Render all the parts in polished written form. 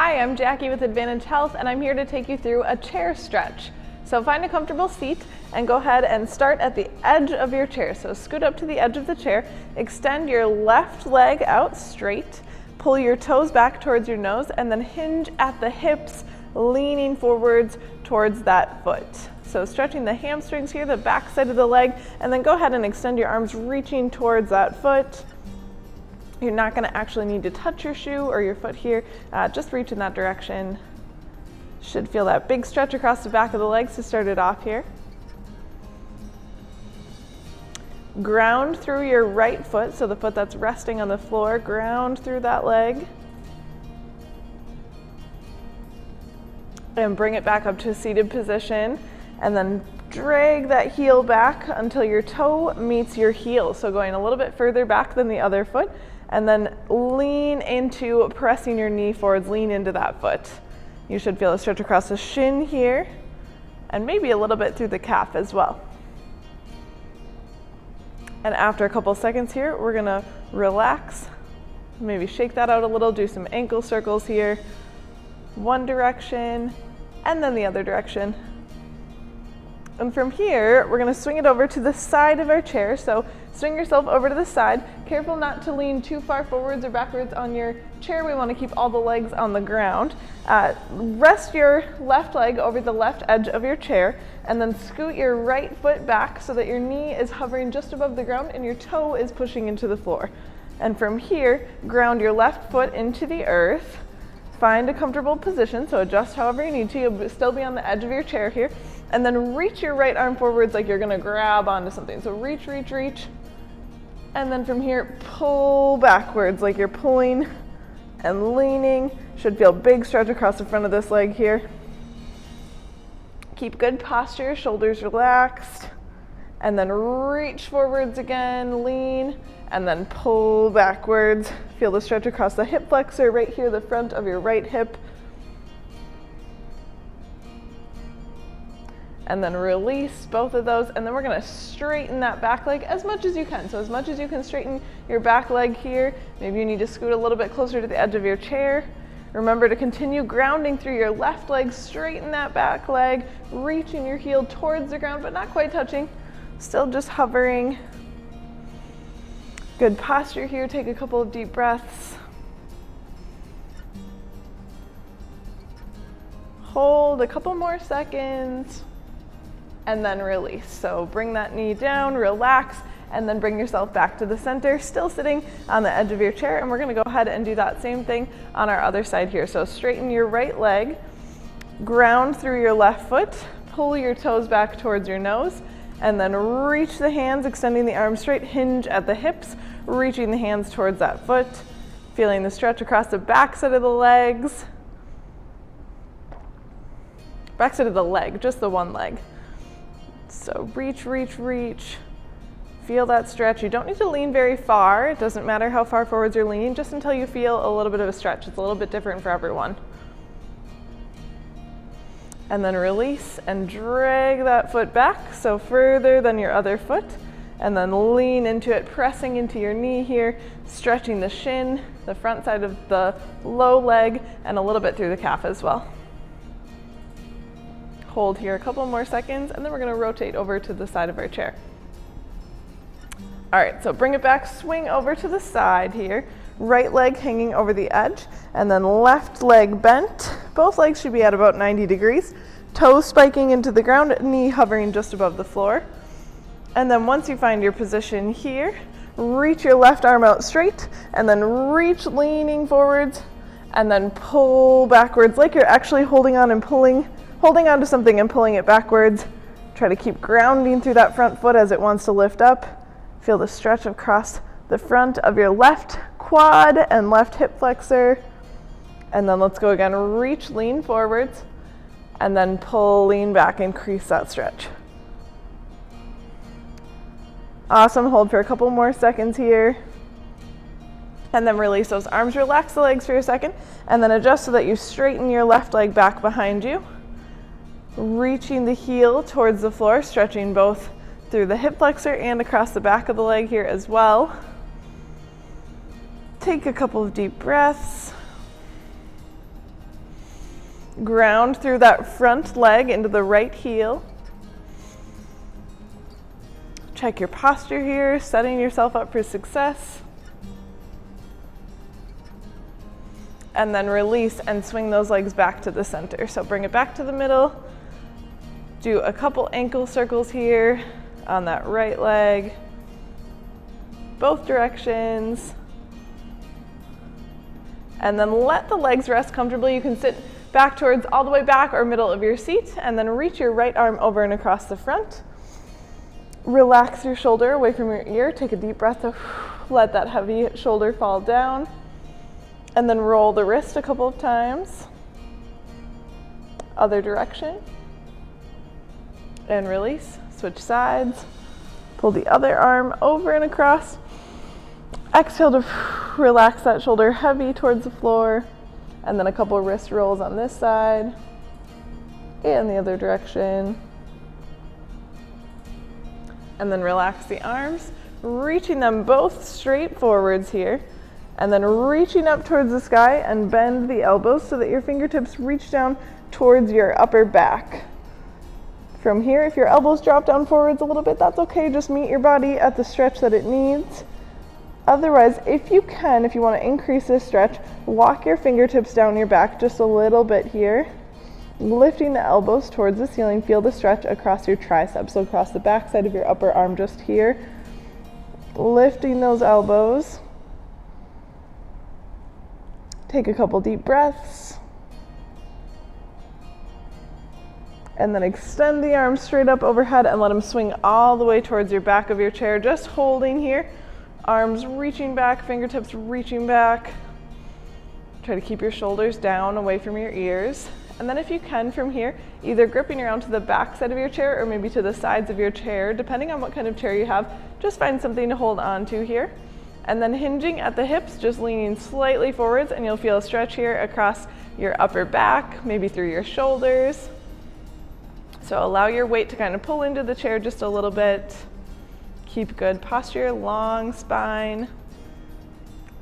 Hi, I'm Jackie with Advantage Health, and I'm here to take you through a chair stretch. So find a comfortable seat and go ahead and start at the edge of your chair. So scoot up to the edge of the chair, extend your left leg out straight, pull your toes back towards your nose, and then hinge at the hips, leaning forwards towards that foot. So stretching the hamstrings here, the back side of the leg, and then go ahead and extend your arms reaching towards that foot. You're not going to actually need to touch your shoe or your foot here, just reach in that direction. Should feel that big stretch across the back of the legs to start it off here. Ground through your right foot, so the foot that's resting on the floor, ground through that leg. And bring it back up to a seated position, and then drag that heel back until your toe meets your heel. So going a little bit further back than the other foot, and then lean into pressing your knee forwards, lean into that foot. You should feel a stretch across the shin here, and maybe a little bit through the calf as well. And after a couple seconds here, we're gonna relax, maybe shake that out a little, do some ankle circles here. One direction, and then the other direction. And from here, we're gonna swing it over to the side of our chair. So swing yourself over to the side. Careful not to lean too far forwards or backwards on your chair. We wanna keep all the legs on the ground. Rest your left leg over the left edge of your chair, and then scoot your right foot back so that your knee is hovering just above the ground and your toe is pushing into the floor. And from here, ground your left foot into the earth. Find a comfortable position, so adjust however you need to. You'll still be on the edge of your chair here. And then reach your right arm forwards like you're gonna grab onto something. So reach, reach, reach. And then from here, pull backwards like you're pulling and leaning. Should feel big stretch across the front of this leg here. Keep good posture, shoulders relaxed. And then reach forwards again, lean, and then pull backwards. Feel the stretch across the hip flexor right here, the front of your right hip. And then release both of those, and then we're gonna straighten that back leg as much as you can. So as much as you can straighten your back leg here, maybe you need to scoot a little bit closer to the edge of your chair. Remember to continue grounding through your left leg, straighten that back leg, reaching your heel towards the ground, but not quite touching, still just hovering. Good posture here, take a couple of deep breaths. Hold a couple more seconds. And then release. So bring that knee down, relax, and then bring yourself back to the center, still sitting on the edge of your chair. And we're gonna go ahead and do that same thing on our other side here. So straighten your right leg, ground through your left foot, pull your toes back towards your nose, and then reach the hands, extending the arms straight, hinge at the hips, reaching the hands towards that foot, feeling the stretch across the back side of the legs. Back side of the leg, just the one leg. So reach, reach, reach. Feel that stretch. You don't need to lean very far. It doesn't matter how far forwards you're leaning, just until you feel a little bit of a stretch. It's a little bit different for everyone. And then release and drag that foot back, so further than your other foot. And then lean into it, pressing into your knee here, stretching the shin, the front side of the low leg, and a little bit through the calf as well. Hold here a couple more seconds, and then we're gonna rotate over to the side of our chair. All right, so bring it back, swing over to the side here. Right leg hanging over the edge, and then left leg bent. Both legs should be at about 90 degrees. Toes spiking into the ground, knee hovering just above the floor. And then once you find your position here, reach your left arm out straight, and then reach leaning forwards, and then pull backwards like you're actually holding on to something and pulling it backwards. Try to keep grounding through that front foot as it wants to lift up. Feel the stretch across the front of your left quad and left hip flexor. And then let's go again. Reach, lean forwards, and then pull, lean back, increase that stretch. Awesome, hold for a couple more seconds here. And then release those arms, relax the legs for a second, and then adjust so that you straighten your left leg back behind you. Reaching the heel towards the floor, stretching both through the hip flexor and across the back of the leg here as well. Take a couple of deep breaths. Ground through that front leg into the right heel. Check your posture here, setting yourself up for success. And then release and swing those legs back to the center. So bring it back to the middle. Do a couple ankle circles here on that right leg. Both directions. And then let the legs rest comfortably. You can sit back towards all the way back or middle of your seat, and then reach your right arm over and across the front. Relax your shoulder away from your ear. Take a deep breath to let that heavy shoulder fall down. And then roll the wrist a couple of times. Other direction. And release. Switch sides. Pull the other arm over and across. Exhale to relax that shoulder heavy towards the floor. And then a couple of wrist rolls on this side. And the other direction. And then relax the arms, reaching them both straight forwards here. And then reaching up towards the sky and bend the elbows so that your fingertips reach down towards your upper back. From here, if your elbows drop down forwards a little bit, that's okay. Just meet your body at the stretch that it needs. Otherwise, if you can, if you want to increase this stretch, walk your fingertips down your back just a little bit here. Lifting the elbows towards the ceiling, feel the stretch across your triceps, so across the back side of your upper arm just here. Lifting those elbows. Take a couple deep breaths. And then extend the arms straight up overhead and let them swing all the way towards your back of your chair, just holding here. Arms reaching back, fingertips reaching back. Try to keep your shoulders down away from your ears. And then if you can from here, either gripping around to the back side of your chair or maybe to the sides of your chair, depending on what kind of chair you have, just find something to hold on to here. And then hinging at the hips, just leaning slightly forwards, and you'll feel a stretch here across your upper back, maybe through your shoulders. So allow your weight to kind of pull into the chair just a little bit. Keep good posture, long spine.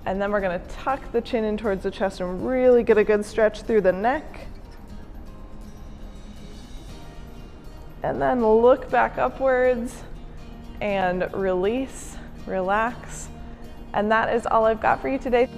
And then we're gonna tuck the chin in towards the chest and really get a good stretch through the neck. And then look back upwards and release, relax. And that is all I've got for you today.